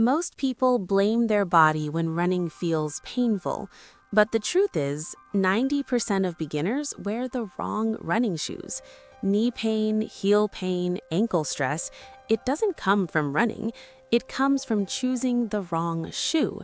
Most people blame their body when running feels painful, but the truth is, 90% of beginners wear the wrong running shoes. Knee pain, heel pain, ankle stress, it doesn't come from running, it comes from choosing the wrong shoe.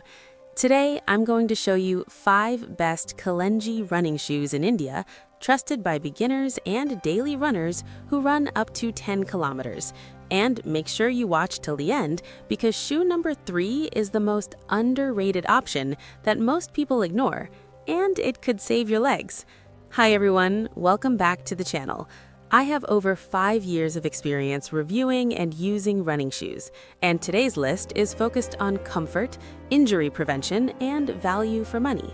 Today, I'm going to show you 5 best Kalenji running shoes in India, trusted by beginners and daily runners who run up to 10 kilometers. And make sure you watch till the end because shoe number 3 is the most underrated option that most people ignore, and it could save your legs. Hi everyone, welcome back to the channel. I have over 5 years of experience reviewing and using running shoes, and today's list is focused on comfort, injury prevention, and value for money.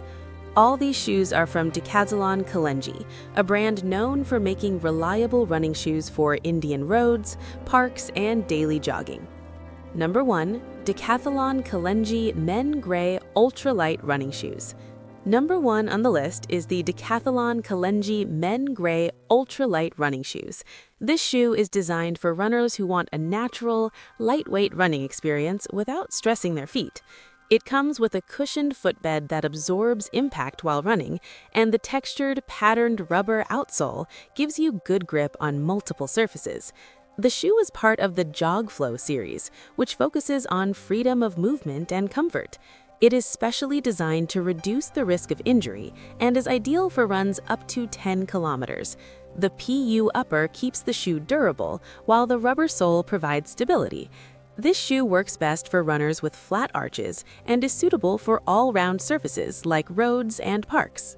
All these shoes are from Decathlon Kalenji, a brand known for making reliable running shoes for Indian roads, parks, and daily jogging. Number 1. Decathlon Kalenji Men Grey Ultralight Running Shoes. Number 1 on the list is the Decathlon Kalenji Men Grey Ultralight Running Shoes. This shoe is designed for runners who want a natural, lightweight running experience without stressing their feet. It comes with a cushioned footbed that absorbs impact while running, and the textured, patterned rubber outsole gives you good grip on multiple surfaces. The shoe is part of the Jog Flow series, which focuses on freedom of movement and comfort. It is specially designed to reduce the risk of injury and is ideal for runs up to 10 kilometers. The PU upper keeps the shoe durable, while the rubber sole provides stability. This shoe works best for runners with flat arches and is suitable for all-round surfaces like roads and parks.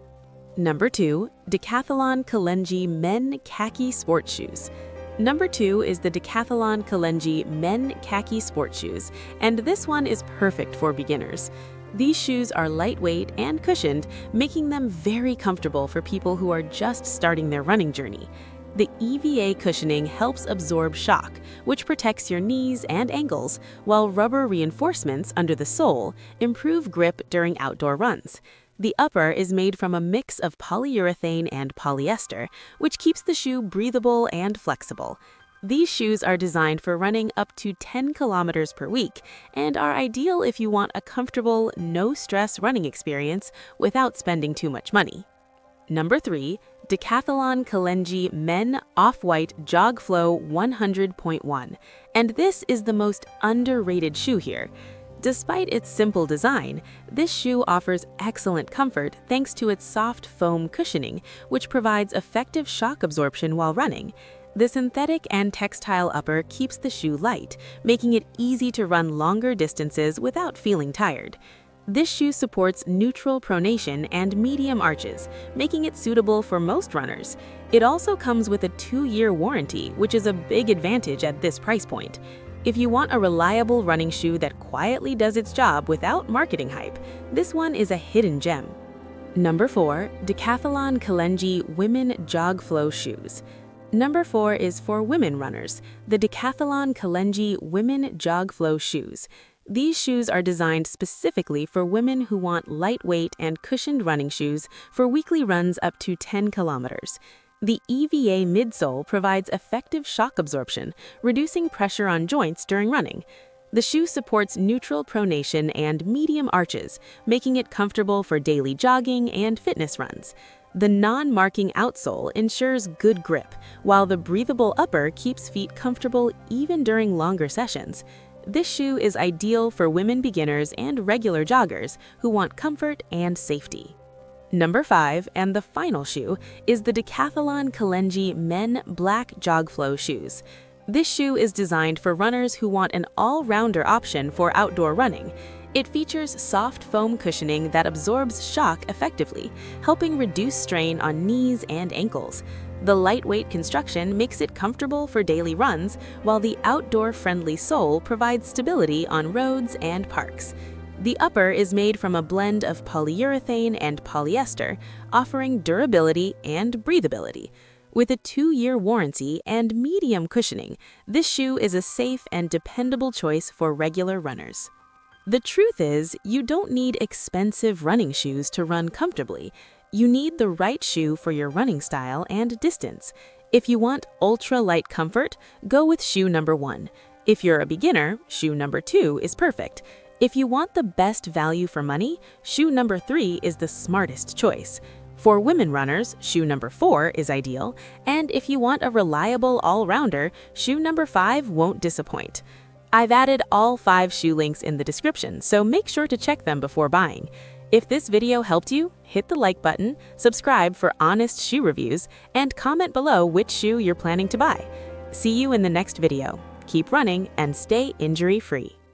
Number 2. Decathlon Kalenji Men Khaki Sport Shoes. Number 2 is the Decathlon Kalenji Men Khaki Sport Shoes, and this one is perfect for beginners. These shoes are lightweight and cushioned, making them very comfortable for people who are just starting their running journey. The EVA cushioning helps absorb shock, which protects your knees and ankles, while rubber reinforcements under the sole improve grip during outdoor runs. The upper is made from a mix of polyurethane and polyester, which keeps the shoe breathable and flexible. These shoes are designed for running up to 10 kilometers per week and are ideal if you want a comfortable, no-stress running experience without spending too much money. Number 3. Decathlon Kalenji Men Off-White Jog Flow 100.1, and this is the most underrated shoe here. Despite its simple design, this shoe offers excellent comfort thanks to its soft foam cushioning, which provides effective shock absorption while running. The synthetic and textile upper keeps the shoe light, making it easy to run longer distances without feeling tired. This shoe supports neutral pronation and medium arches, making it suitable for most runners. It also comes with a 2-year warranty, which is a big advantage at this price point. If you want a reliable running shoe that quietly does its job without marketing hype, this one is a hidden gem. Number 4. Decathlon Kalenji Women Jog Flow Shoes. Number 4 is for women runners, the Decathlon Kalenji Women Jog Flow Shoes. These shoes are designed specifically for women who want lightweight and cushioned running shoes for weekly runs up to 10 kilometers. The EVA midsole provides effective shock absorption, reducing pressure on joints during running. The shoe supports neutral pronation and medium arches, making it comfortable for daily jogging and fitness runs. The non-marking outsole ensures good grip, while the breathable upper keeps feet comfortable even during longer sessions. This shoe is ideal for women beginners and regular joggers who want comfort and safety. Number 5, and the final shoe, is the Decathlon Kalenji Men Black Jog Flow Shoes. This shoe is designed for runners who want an all-rounder option for outdoor running. It features soft foam cushioning that absorbs shock effectively, helping reduce strain on knees and ankles. The lightweight construction makes it comfortable for daily runs, while the outdoor-friendly sole provides stability on roads and parks. The upper is made from a blend of polyurethane and polyester, offering durability and breathability. With a 2-year warranty and medium cushioning, this shoe is a safe and dependable choice for regular runners. The truth is, you don't need expensive running shoes to run comfortably. You need the right shoe for your running style and distance. If you want ultra-light comfort, go with shoe number 1. If you're a beginner, shoe number 2 is perfect. If you want the best value for money, shoe number 3 is the smartest choice. For women runners, shoe number 4 is ideal, and if you want a reliable all-rounder, shoe number 5 won't disappoint. I've added all 5 shoe links in the description, so make sure to check them before buying. If this video helped you, hit the like button, subscribe for honest shoe reviews, and comment below which shoe you're planning to buy. See you in the next video. Keep running and stay injury-free.